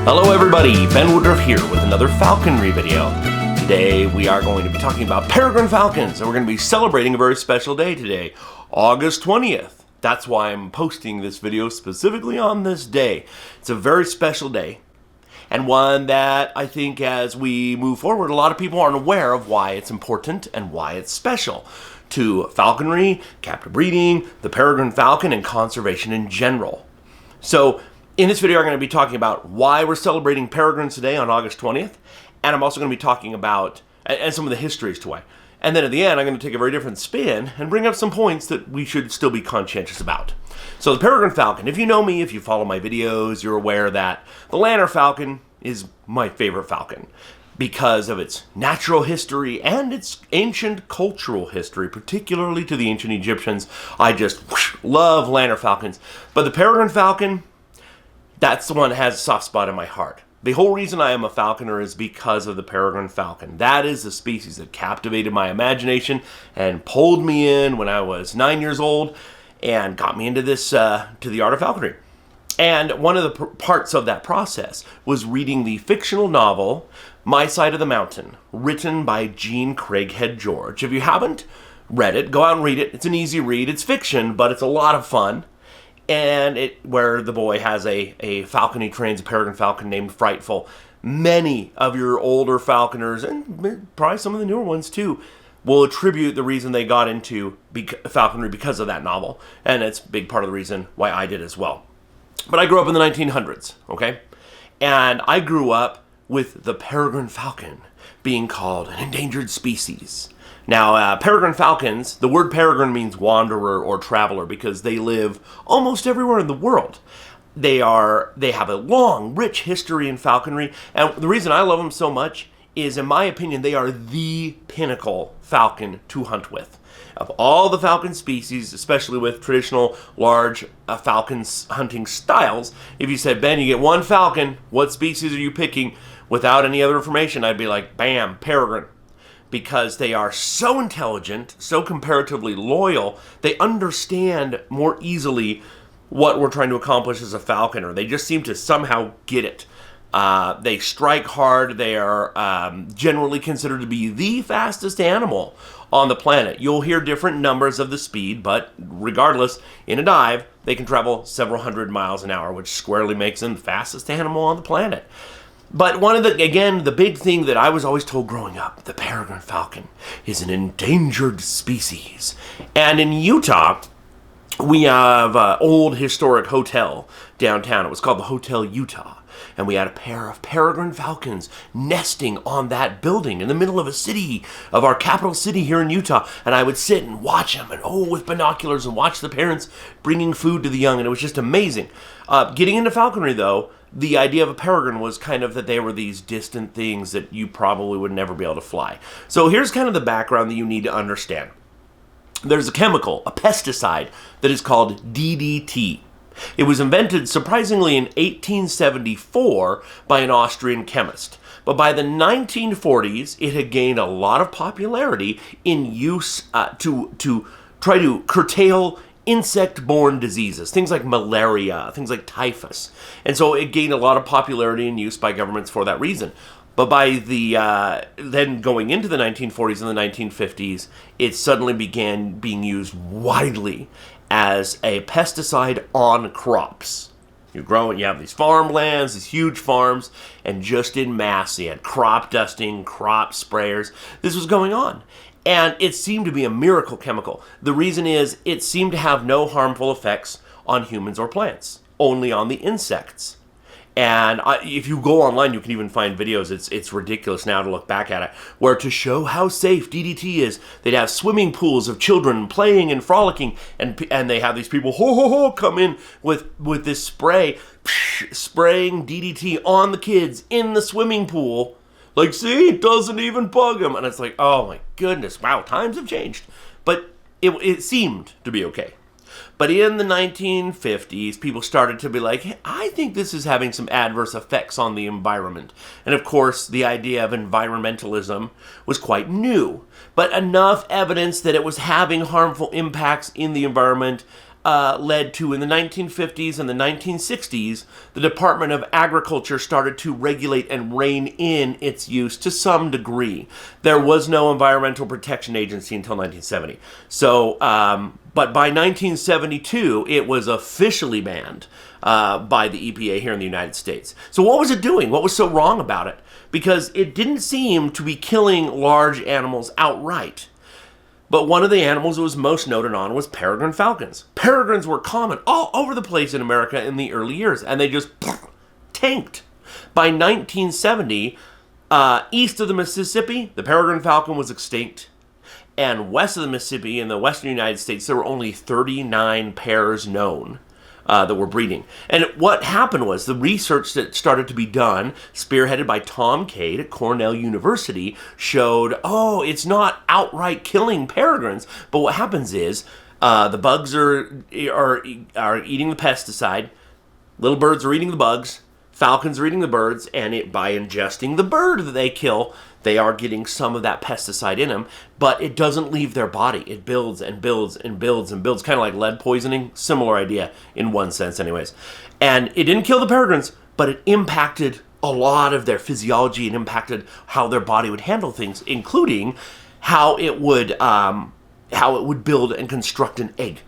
Hello everybody, Ben Woodruff here with another falconry video. Today we are going to be talking about peregrine falcons, and we're going to be celebrating a very special day today, August 20th. That's why I'm posting this video specifically on this day. It's a very special day, and one that I think as we move forward, a lot of people aren't aware of why it's important and why it's special to falconry, captive breeding, the peregrine falcon, and conservation in general. So in this video, I'm going to be talking about why we're celebrating peregrines today on August 20th, and I'm also going to be talking about and some of the history as to why. And then at the end, I'm going to take a very different spin and bring up some points that we should still be conscientious about. So the peregrine falcon, if you know me, if you follow my videos, you're aware that the lanner falcon is my favorite falcon because of its natural history and its ancient cultural history, particularly to the ancient Egyptians. I just love lanner falcons. But the peregrine falcon, that's the one that has a soft spot in my heart. The whole reason I am a falconer is because of the peregrine falcon. That is the species that captivated my imagination and pulled me in when I was 9 years old and got me into this, to the art of falconry. And one of the parts of that process was reading the fictional novel, My Side of the Mountain, written by Jean Craighead George. If you haven't read it, go out and read it. It's an easy read. It's fiction, but it's a lot of fun. And where the boy has a falcon, he trains a peregrine falcon named Frightful. Many of your older falconers, and probably some of the newer ones too, will attribute the reason they got into falconry because of that novel. And it's a big part of the reason why I did as well. But I grew up in the 1900s, okay? And I grew up with the peregrine falcon being called an endangered species. Now, peregrine falcons, the word peregrine means wanderer or traveler because they live almost everywhere in the world. They have a long, rich history in falconry, and the reason I love them so much is, in my opinion, they are the pinnacle falcon to hunt with. Of all the falcon species, especially with traditional large falcon hunting styles, if you said, Ben, you get one falcon, what species are you picking? Without any other information, I'd be like, bam, peregrine. Because they are so intelligent, so comparatively loyal, they understand more easily what we're trying to accomplish as a falconer. They just seem to somehow get it. They strike hard. They are generally considered to be the fastest animal on the planet. You'll hear different numbers of the speed, but regardless, in a dive, they can travel several hundred miles an hour, which squarely makes them the fastest animal on the planet. But one of the big thing that I was always told growing up, the peregrine falcon is an endangered species. And in Utah, we have an old historic hotel downtown. It was called the Hotel Utah. And we had a pair of peregrine falcons nesting on that building in the middle of a city, of our capital city here in Utah. And I would sit and watch them, and with binoculars, and watch the parents bringing food to the young. And it was just amazing. Getting into falconry, though, the idea of a peregrine was kind of that they were these distant things that you probably would never be able to fly. So here's kind of the background that you need to understand. There's a chemical, a pesticide, that is called DDT. It was invented, surprisingly, in 1874 by an Austrian chemist. But by the 1940s, it had gained a lot of popularity in use to try to curtail insect-borne diseases, things like malaria, things like typhus. And so it gained a lot of popularity and use by governments for that reason. But by then going into the 1940s and the 1950s, it suddenly began being used widely as a pesticide on crops. You have these farmlands, these huge farms, and just in mass, you had crop dusting, crop sprayers. This was going on. And it seemed to be a miracle chemical. The reason is it seemed to have no harmful effects on humans or plants, only on the insects. And if you go online, you can even find videos. It's ridiculous now to look back at it, where to show how safe DDT is, they'd have swimming pools of children playing and frolicking, and they have these people come in with this spray, spraying DDT on the kids in the swimming pool. Like, see, it doesn't even bug them. And it's like, oh my goodness, wow, times have changed. But it seemed to be okay. But in the 1950s, people started to be like, hey, I think this is having some adverse effects on the environment. And of course, the idea of environmentalism was quite new. But enough evidence that it was having harmful impacts in the environment led to, in the 1950s and the 1960s, the Department of Agriculture started to regulate and rein in its use to some degree. There was no Environmental Protection Agency until 1970. So, but by 1972, it was officially banned by the EPA here in the United States. So what was it doing? What was so wrong about it? Because it didn't seem to be killing large animals outright. But one of the animals it was most noted on was peregrine falcons. Peregrines were common all over the place in America in the early years, and they just tanked. By 1970, east of the Mississippi, the peregrine falcon was extinct. And west of the Mississippi, in the western United States, there were only 39 pairs known that were breeding. And what happened was the research that started to be done, spearheaded by Tom Cade at Cornell University, showed, it's not outright killing peregrines, but what happens is the bugs are eating the pesticide, little birds are eating the bugs, falcons are eating the birds, and by ingesting the bird that they kill, they are getting some of that pesticide in them, but it doesn't leave their body. It builds and builds and builds and builds, kind of like lead poisoning. Similar idea in one sense anyways. And it didn't kill the peregrines, but it impacted a lot of their physiology. It impacted how their body would handle things, including how it would build and construct an egg.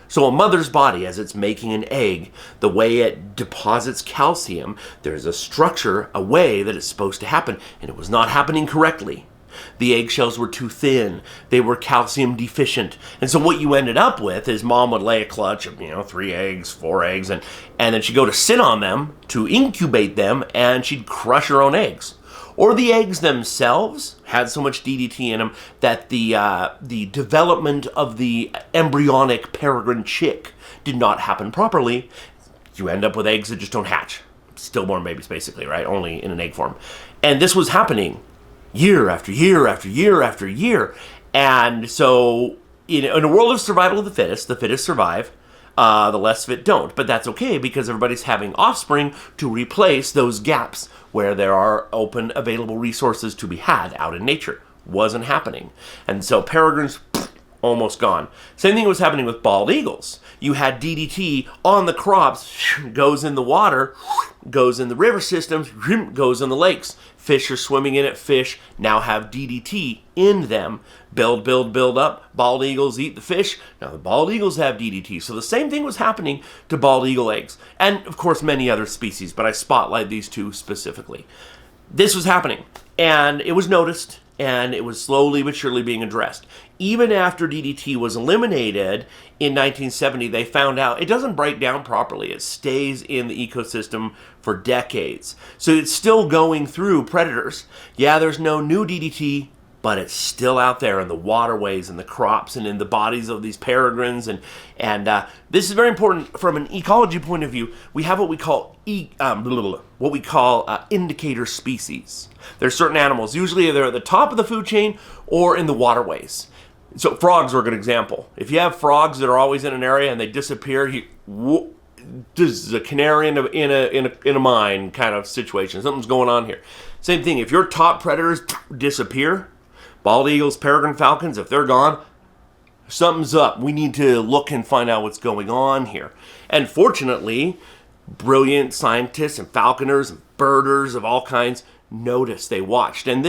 So a mother's body, as it's making an egg, the way it deposits calcium, there's a structure, a way that it's supposed to happen, and it was not happening correctly. The eggshells were too thin. They were calcium deficient. And so what you ended up with is mom would lay a clutch of, 3 eggs, 4 eggs, and then she'd go to sit on them to incubate them, and she'd crush her own eggs. Or the eggs themselves had so much DDT in them that the development of the embryonic peregrine chick did not happen properly. You end up with eggs that just don't hatch. Stillborn babies, basically, right? Only in an egg form. And this was happening year after year after year after year. And so in a world of survival of the fittest survive. The less fit don't, but that's okay because everybody's having offspring to replace those gaps where there are open available resources to be had out in nature. Wasn't happening. And so peregrines, almost gone. Same thing was happening with bald eagles. You had DDT on the crops, goes in the water, goes in the river systems, goes in the lakes. Fish are swimming in it. Fish now have DDT in them. Build up. Bald eagles eat the fish. Now the bald eagles have DDT. So the same thing was happening to bald eagle eggs. And of course many other species, but I spotlight these two specifically. This was happening. And it was noticed. And it was slowly but surely being addressed. Even after DDT was eliminated in 1970, they found out it doesn't break down properly. It stays in the ecosystem for decades. So it's still going through predators. Yeah, there's no new DDT, but it's still out there in the waterways and the crops and in the bodies of these peregrines. And this is very important from an ecology point of view. We have what we call indicator species. There's certain animals, usually they're at the top of the food chain or in the waterways. So frogs are a good example. If you have frogs that are always in an area and they disappear, this is a canary in a mine kind of situation. Something's going on here. Same thing. If your top predators disappear, bald eagles, peregrine falcons, if they're gone, something's up. We need to look and find out what's going on here. And fortunately, brilliant scientists and falconers and birders of all kinds noticed. They watched. And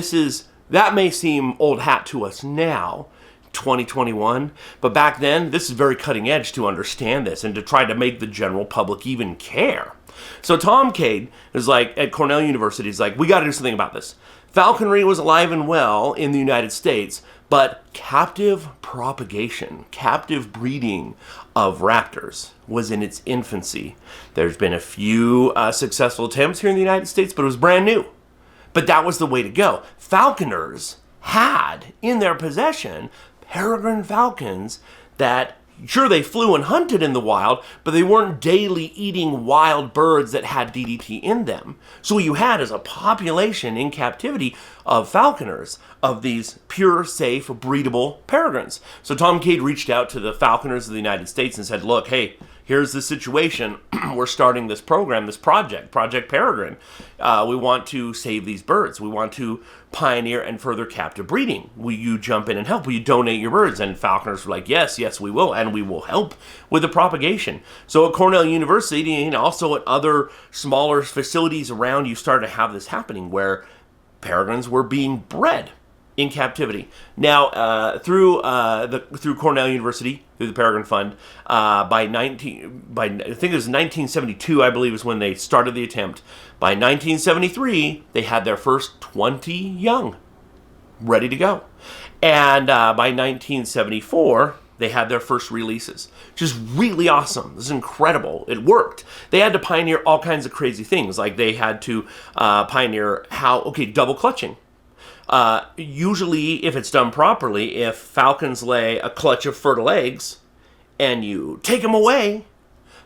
that may seem old hat to us now, 2021, but back then, this is very cutting edge to understand this and to try to make the general public even care. So Tom Cade is like, at Cornell University, is like, we got to do something about this. Falconry was alive and well in the United States, but captive propagation, captive breeding of raptors was in its infancy. There's been a few successful attempts here in the United States, but it was brand new. But that was the way to go. Falconers had in their possession peregrine falcons that, sure, they flew and hunted in the wild, but they weren't daily eating wild birds that had DDT in them. So what you had is a population in captivity of falconers, of these pure, safe, breedable peregrines. So Tom Cade reached out to the falconers of the United States and said, look, hey, here's the situation. We're starting this program, this project, Project Peregrine. We want to save these birds. We want to pioneer and further captive breeding. Will you jump in and help? Will you donate your birds? And falconers were like, yes, we will, and we will help with the propagation. So at Cornell University and also at other smaller facilities around, you started to have this happening where peregrines were being bred in captivity. Now, through Cornell University, through the Peregrine Fund, I think it was 1972, I believe, is when they started the attempt. By 1973, they had their first 20 young ready to go. And by 1974, they had their first releases, which is really awesome. This is incredible. It worked. They had to pioneer all kinds of crazy things. Like they had to pioneer double clutching. Usually, if it's done properly, if falcons lay a clutch of fertile eggs and you take them away,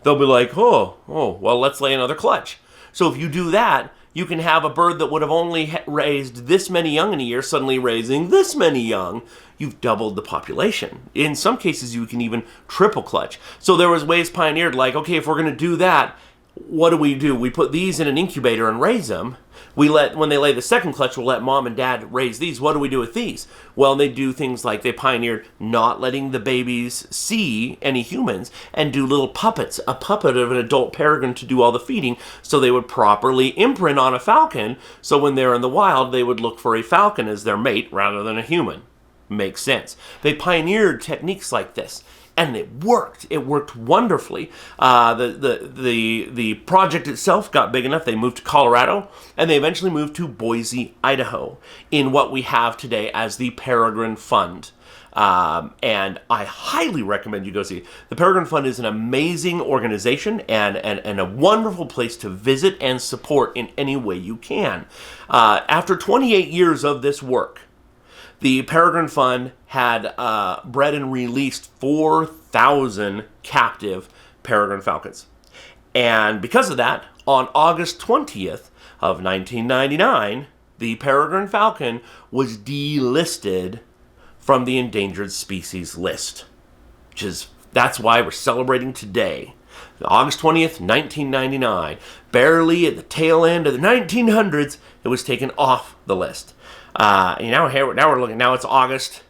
they'll be like, well, let's lay another clutch. So if you do that, you can have a bird that would have only raised this many young in a year suddenly raising this many young. You've doubled the population. In some cases, you can even triple clutch. So there was ways pioneered like, okay, if we're going to do that, what do? We put these in an incubator and raise them. When they lay the second clutch, we'll let mom and dad raise these. What do we do with these? Well, they do things like they pioneered not letting the babies see any humans and do little puppets, a puppet of an adult peregrine to do all the feeding, so they would properly imprint on a falcon, so when they're in the wild, they would look for a falcon as their mate rather than a human. Makes sense. They pioneered techniques like this. And it worked. It worked wonderfully. The project itself got big enough. They moved to Colorado, and they eventually moved to Boise, Idaho, in what we have today as the Peregrine Fund. And I highly recommend you go see it. The Peregrine Fund is an amazing organization and a wonderful place to visit and support in any way you can. After 28 years of this work, the Peregrine Fund had bred and released 4,000 captive peregrine falcons. And because of that, on August 20th of 1999, the peregrine falcon was delisted from the endangered species list. That's why we're celebrating today. August 20th, 1999. Barely at the tail end of the 1900s, it was taken off the list. Now we're looking. Now it's August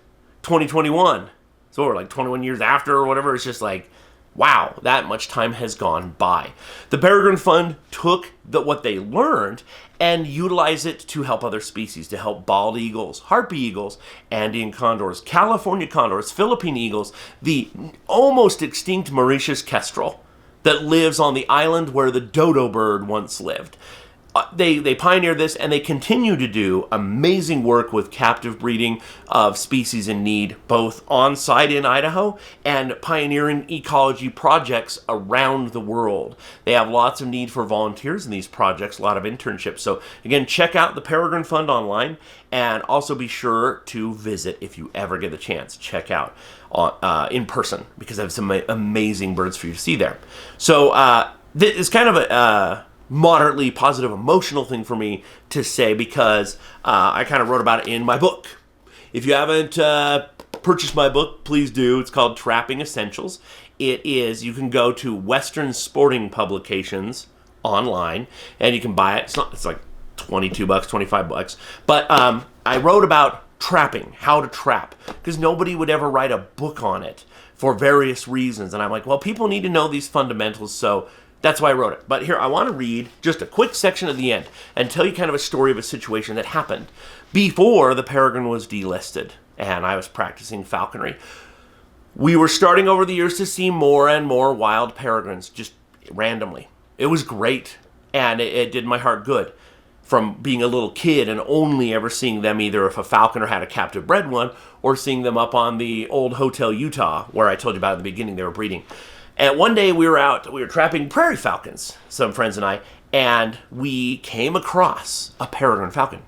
2021, so we're like 21 years after or whatever. It's just like, wow, that much time has gone by. The Peregrine Fund took what they learned and utilized it to help other species, to help bald eagles, harpy eagles, Andean condors, California condors, Philippine eagles, the almost extinct Mauritius kestrel that lives on the island where the dodo bird once lived. They pioneered this, and they continue to do amazing work with captive breeding of species in need, both on-site in Idaho and pioneering ecology projects around the world. They have lots of need for volunteers in these projects, a lot of internships. So again, check out the Peregrine Fund online, and also be sure to visit if you ever get the chance. Check out in person, because I have some amazing birds for you to see there. So this is kind of a moderately positive emotional thing for me to say, because I kind of wrote about it in my book. If you haven't purchased my book, please do. It's called Trapping Essentials. You can go to Western Sporting Publications online and you can buy it. It's like $22, $25. But I wrote about trapping, how to trap, because nobody would ever write a book on it for various reasons. And I'm like, well, people need to know these fundamentals, so that's why I wrote it. But here, I want to read just a quick section at the end and tell you kind of a story of a situation that happened before the peregrine was delisted and I was practicing falconry. We were starting over the years to see more and more wild peregrines, just randomly. It was great, and it did my heart good. From being a little kid and only ever seeing them either if a falconer had a captive bred one, or seeing them up on the old Hotel Utah, where I told you about at the beginning they were breeding. And one day we were trapping prairie falcons, some friends and I, and we came across a peregrine falcon.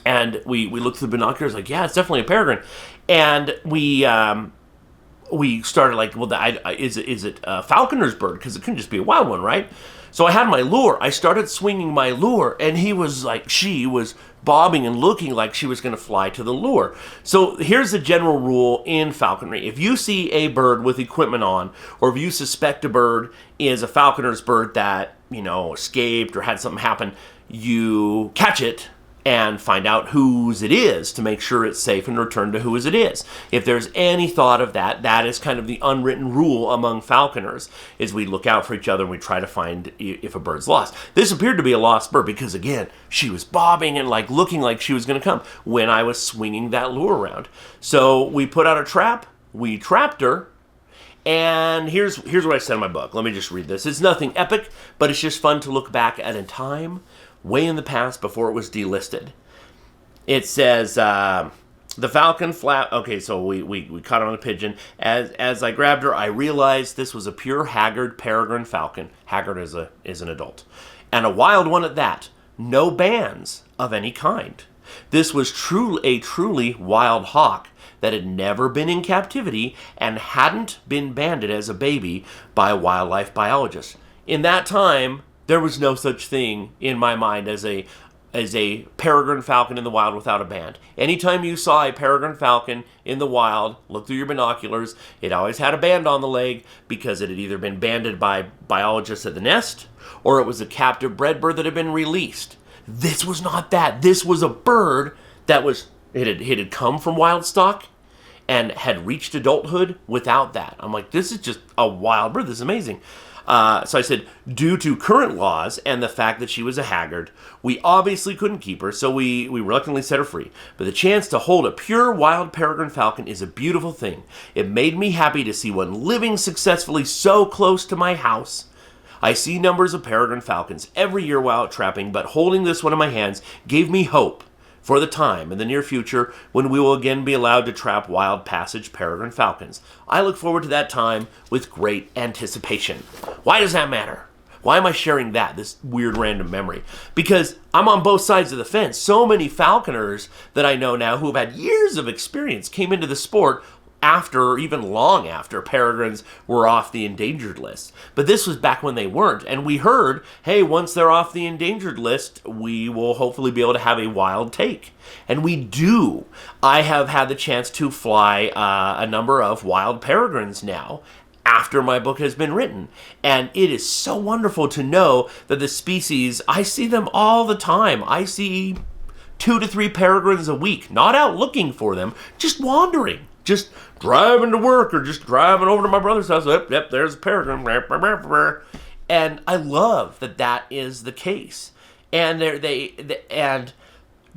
And we looked through the binoculars, like, yeah, it's definitely a peregrine. And we we started like, well, is it a falconer's bird? Because it couldn't just be a wild one, right? So I had my lure. I started swinging my lure, and she was bobbing and looking like she was going to fly to the lure. So here's the general rule in falconry. If you see a bird with equipment on, or if you suspect a bird is a falconer's bird that, escaped or had something happen, you catch it and find out whose it is to make sure it's safe and return to whose it is. If there's any thought of that, that is kind of the unwritten rule among falconers, is we look out for each other and we try to find if a bird's lost. This appeared to be a lost bird because, again, she was bobbing and like looking like she was going to come when I was swinging that lure around. So we put out a trap, we trapped her, and here's what I said in my book. Let me just read this. It's nothing epic, but it's just fun to look back at a time way in the past before it was delisted. It says, the falcon flap. Okay, so we caught her on the pigeon. As I grabbed her, I realized this was a pure haggard peregrine falcon. Haggard is an adult. And a wild one at that. No bands of any kind. This was a truly wild hawk that had never been in captivity and hadn't been banded as a baby by a wildlife biologist. In that time, there was no such thing in my mind as a peregrine falcon in the wild without a band. Anytime you saw a peregrine falcon in the wild, look through your binoculars, it always had a band on the leg because it had either been banded by biologists at the nest or it was a captive bred bird that had been released. This was not that. This was a bird that it had come from wild stock and had reached adulthood without that. I'm like, this is just a wild bird. This is amazing. So I said, due to current laws and the fact that she was a haggard, we obviously couldn't keep her, so we reluctantly set her free. But the chance to hold a pure wild peregrine falcon is a beautiful thing. It made me happy to see one living successfully so close to my house. I see numbers of peregrine falcons every year while out trapping, but holding this one in my hands gave me hope for the time in the near future when we will again be allowed to trap wild passage peregrine falcons. I look forward to that time with great anticipation. Why does that matter? Why am I sharing this weird random memory? Because I'm on both sides of the fence. So many falconers that I know now who have had years of experience came into the sport after, or even long after, peregrines were off the endangered list. But this was back when they weren't. And we heard, hey, once they're off the endangered list, we will hopefully be able to have a wild take. And we do. I have had the chance to fly a number of wild peregrines now after my book has been written. And it is so wonderful to know that the species, I see them all the time. I see 2 to 3 peregrines a week, not out looking for them, just wandering. Just driving to work or just driving over to my brother's house. Yep, there's a peregrine. And I love that is the case. And and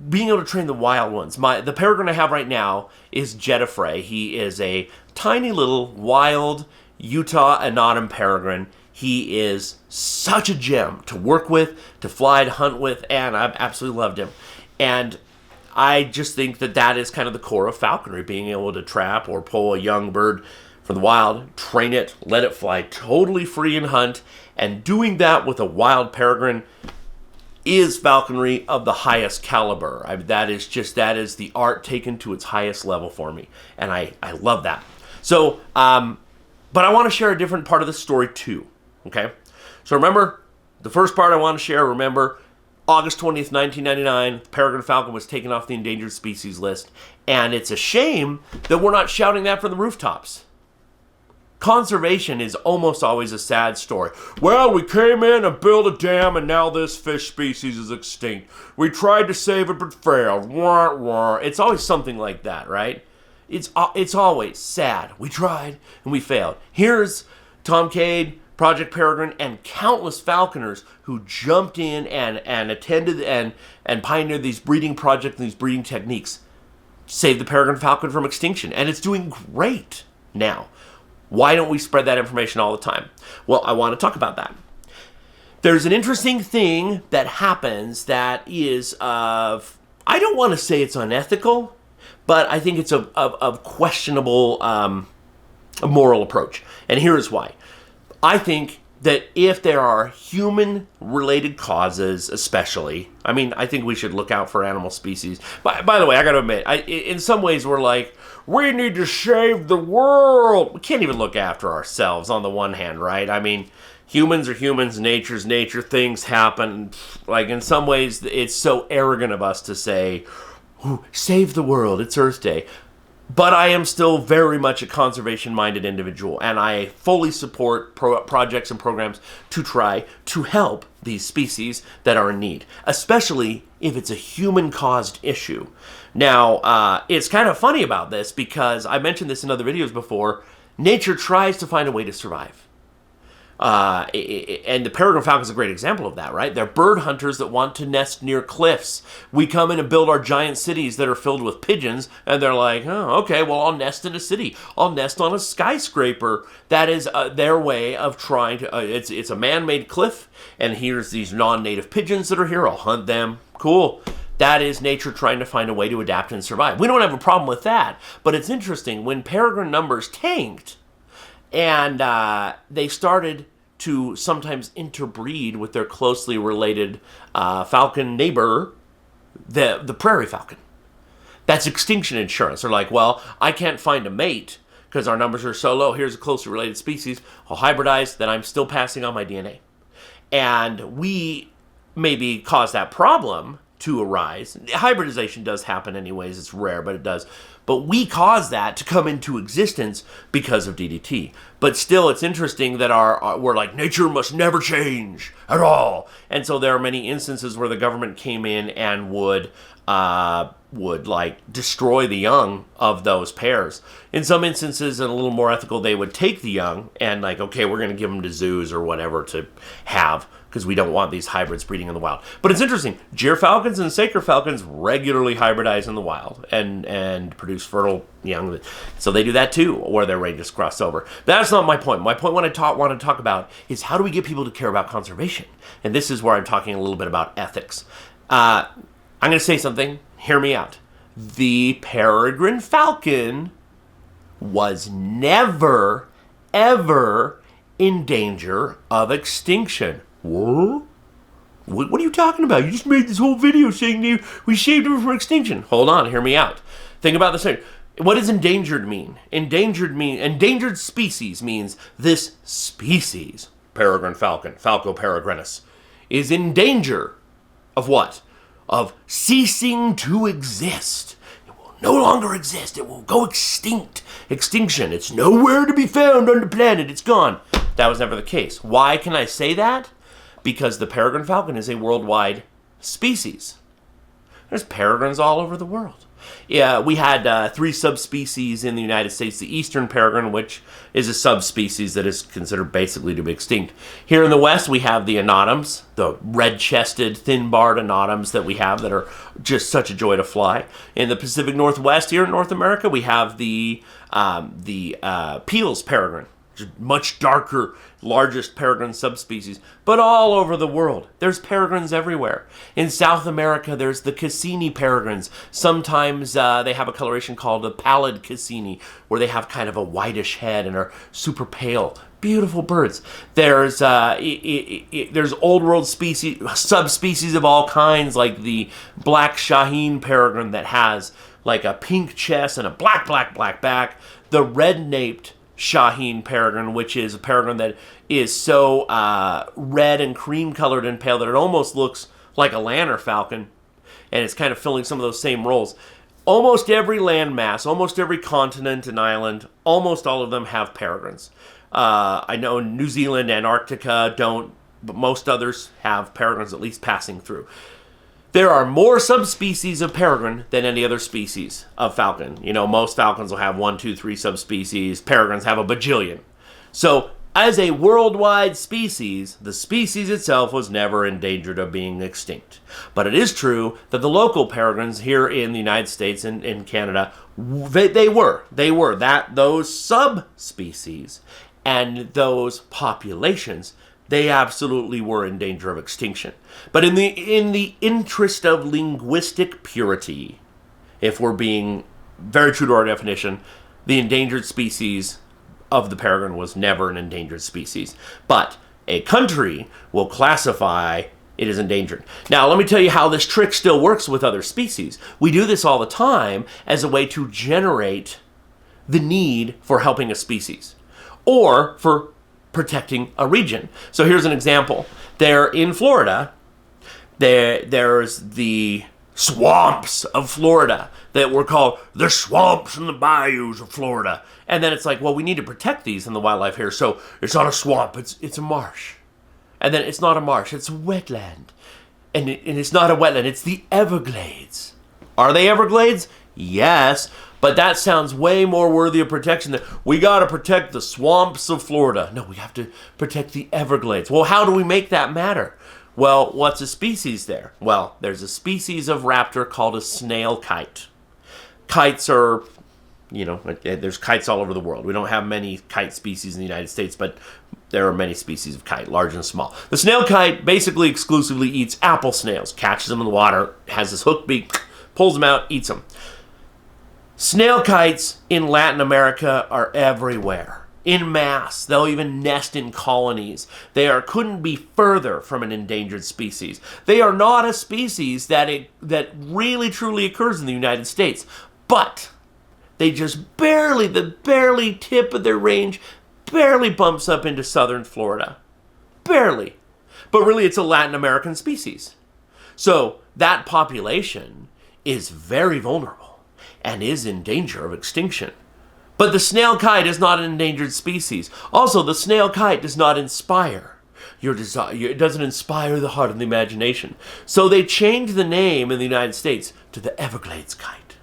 being able to train the wild ones. The peregrine I have right now is Jetafray. He is a tiny little wild Utah Anodem peregrine. He is such a gem to work with, to fly, to hunt with, and I've absolutely loved him. And I just think that is kind of the core of falconry, being able to trap or pull a young bird from the wild, train it, let it fly totally free and hunt, and doing that with a wild peregrine is falconry of the highest caliber. That is the art taken to its highest level for me, and I love that. So, but I want to share a different part of the story too, okay? So remember, the first part I want to share, August 20th, 1999, Peregrine Falcon was taken off the endangered species list. And it's a shame that we're not shouting that from the rooftops. Conservation is almost always a sad story. Well, we came in and built a dam and now this fish species is extinct. We tried to save it but failed. Wah, wah. It's always something like that, right? It's always sad. We tried and we failed. Here's Tom Cade, Project Peregrine, and countless falconers who jumped in and attended and pioneered these breeding projects and these breeding techniques. Saved the peregrine falcon from extinction, and it's doing great now. Why don't we spread that information all the time? Well, I want to talk about that. There's an interesting thing that happens that is I don't want to say it's unethical, but I think it's of questionable moral approach. And here is why. I think that if there are human-related causes, especially, I mean, I think we should look out for animal species. By the way, I got to admit, in some ways we're like, we need to save the world. We can't even look after ourselves on the one hand, right? I mean, humans are humans, nature's nature, things happen. Like, in some ways, it's so arrogant of us to say, save the world, it's Earth Day. But I am still very much a conservation-minded individual, and I fully support projects and programs to try to help these species that are in need, especially if it's a human-caused issue. Now, it's kind of funny about this because I mentioned this in other videos before. Nature tries to find a way to survive. And the Peregrine Falcon is a great example of that, right? They're bird hunters that want to nest near cliffs. We come in and build our giant cities that are filled with pigeons, and they're like, oh, okay, well, I'll nest in a city. I'll nest on a skyscraper. That is their way of trying to, it's a man-made cliff, and here's these non-native pigeons that are here. I'll hunt them. Cool. That is nature trying to find a way to adapt and survive. We don't have a problem with that, but it's interesting. When peregrine numbers tanked, and they started to sometimes interbreed with their closely related falcon neighbor, the prairie falcon. That's extinction insurance. They're like, well, I can't find a mate because our numbers are so low. Here's a closely related species. I'll hybridize, then I'm still passing on my DNA. And we maybe cause that problem to arise. Hybridization does happen anyways. It's rare, but it does. But we cause that to come into existence because of DDT. But still, it's interesting that we're like, nature must never change at all. And so there are many instances where the government came in and would like destroy the young of those pairs. In some instances, and a little more ethical, they would take the young and like, okay, we're going to give them to zoos or whatever to have, because we don't want these hybrids breeding in the wild. But it's interesting. Gyr falcons and saker falcons regularly hybridize in the wild and produce fertile young. So they do that too, or they're ready to cross over. That's not my point. My point, what I want to talk about is how do we get people to care about conservation? And this is where I'm talking a little bit about ethics. I'm going to say something. Hear me out. The peregrine falcon was never, ever in danger of extinction. What? What are you talking about? You just made this whole video saying we saved them from extinction. Hold on, hear me out. Think about this thing. What does endangered mean? Endangered species means this species, peregrine falcon, Falco peregrinus, is in danger of what? Of ceasing to exist. It will no longer exist. It will go extinct. Extinction. It's nowhere to be found on the planet. It's gone. That was never the case. Why can I say that? Because the peregrine falcon is a worldwide species. There's peregrines all over the world. Yeah, we had 3 subspecies in the United States. The eastern peregrine, which is a subspecies that is considered basically to be extinct. Here in the West, we have the anatoms, the red-chested, thin-barred anatoms that we have that are just such a joy to fly. In the Pacific Northwest, here in North America, we have the Peale's peregrine, much darker, largest peregrine subspecies, but all over the world. There's peregrines everywhere. In South America, there's the Cassini peregrines. Sometimes they have a coloration called a pallid Cassini, where they have kind of a whitish head and are super pale. Beautiful birds. There's old world species, subspecies of all kinds, like the black Shaheen peregrine that has like a pink chest and a black back. The red-naped Shaheen peregrine, which is a peregrine that is so red and cream colored and pale that it almost looks like a lanner falcon, and it's kind of filling some of those same roles. Almost every landmass, almost every continent and island, almost all of them have peregrines. I know New Zealand, Antarctica don't, but most others have peregrines at least passing through. There are more subspecies of peregrine than any other species of falcon. You know, most falcons will have 1, 2, 3 subspecies. Peregrines have a bajillion. So, as a worldwide species, the species itself was never endangered of being extinct. But it is true that the local peregrines here in the United States and in Canada, they were. Those subspecies and those populations, they absolutely were in danger of extinction. But in the interest of linguistic purity, if we're being very true to our definition, the endangered species of the peregrine was never an endangered species. But a country will classify it as endangered. Now, let me tell you how this trick still works with other species. We do this all the time as a way to generate the need for helping a species or for protecting a region. So here's an example. There in Florida, there's the swamps of Florida that were called the swamps and the bayous of Florida. And then it's like, well, we need to protect these in the wildlife here. So it's not a swamp, it's a marsh. And then it's not a marsh, it's a wetland. And it's not a wetland, it's the Everglades. Are they Everglades? Yes, but that sounds way more worthy of protection than we got to protect the swamps of Florida. No, we have to protect the Everglades. Well, how do we make that matter? Well, what's a species there? Well, there's a species of raptor called a snail kite. Kites are, there's kites all over the world. We don't have many kite species in the United States, but there are many species of kite, large and small. The snail kite basically exclusively eats apple snails, catches them in the water, has this hook beak, pulls them out, eats them. Snail kites in Latin America are everywhere, in mass. They'll even nest in colonies. Couldn't be further from an endangered species. They are not a species that really truly occurs in the United States, but they just barely tip of their range, barely bumps up into southern Florida. Barely. But really it's a Latin American species. So that population is very vulnerable and is in danger of extinction. But the snail kite is not an endangered species. Also, the snail kite does not inspire your desire. It doesn't inspire the heart and the imagination. So they changed the name in the United States to the Everglades kite.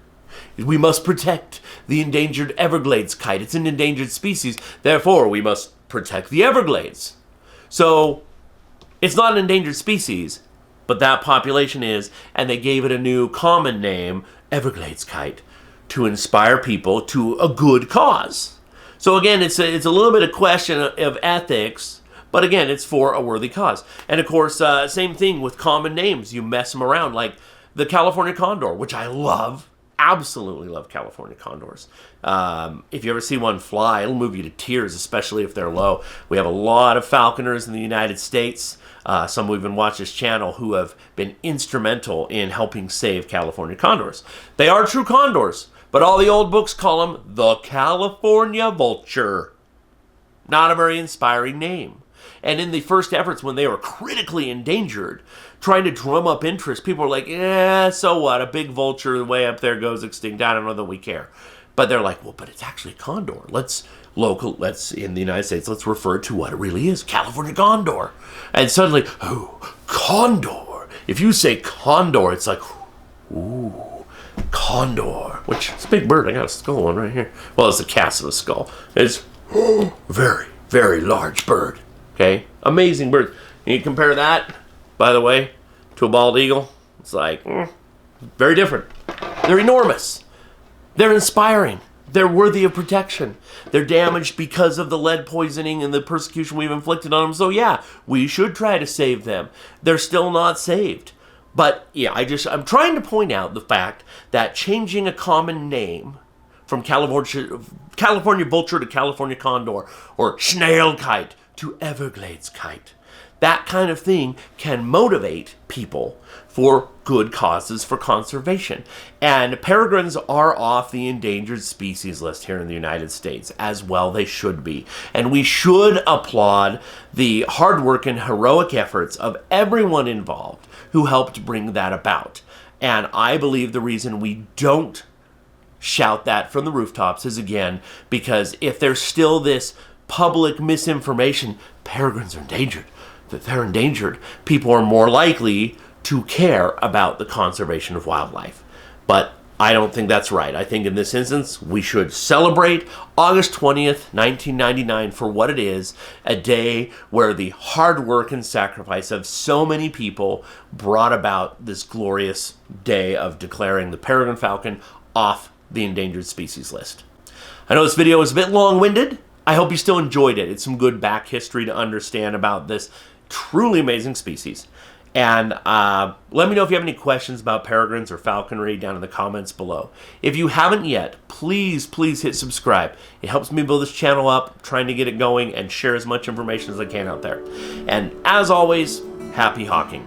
We must protect the endangered Everglades kite. It's an endangered species. Therefore, we must protect the Everglades. So it's not an endangered species, but that population is, and they gave it a new common name, Everglades kite, to inspire people to a good cause. So again, it's a little bit of question of ethics, but again, it's for a worthy cause. And of course, same thing with common names. You mess them around, like the California condor, which I love. Absolutely love California condors. If you ever see one fly, it'll move you to tears, especially if they're low. We have a lot of falconers in the United States. Some who even watch this channel who have been instrumental in helping save California condors. They are true condors, but all the old books call them the California vulture. Not a very inspiring name. And in the first efforts when they were critically endangered, trying to drum up interest, people were like, so what? A big vulture way up there goes extinct. I don't know that we care. But they're like, well, but it's actually a condor. Let's in the United States, let's refer to what it really is, California condor. And suddenly, condor. If you say condor, it's like, ooh, condor. Which, it's a big bird. I got a skull one right here. Well, it's the cast of a skull. It's very, very large bird. Okay? Amazing bird. And you compare that, by the way, to a bald eagle, it's like, very different. They're enormous. They're inspiring. They're worthy of protection. They're damaged because of the lead poisoning and the persecution we've inflicted on them. So yeah, we should try to save them. They're still not saved. But yeah, I'm trying to point out the fact that changing a common name from California vulture to California condor, or snail kite to Everglades kite, that kind of thing can motivate people for good causes for conservation. And peregrines are off the endangered species list here in the United States, as well they should be. And we should applaud the hard work and heroic efforts of everyone involved who helped bring that about. And I believe the reason we don't shout that from the rooftops is, again, because if there's still this public misinformation, peregrines are endangered, that they're endangered, people are more likely to care about the conservation of wildlife. But I don't think that's right. I think in this instance, we should celebrate August 20th, 1999 for what it is, a day where the hard work and sacrifice of so many people brought about this glorious day of declaring the peregrine falcon off the endangered species list. I know this video was a bit long-winded. I hope you still enjoyed it. It's some good back history to understand about this truly amazing species. And let me know if you have any questions about peregrines or falconry down in the comments below. If you haven't yet, please hit subscribe. It helps me build this channel up, trying to get it going and share as much information as I can out there. And as always, happy hawking.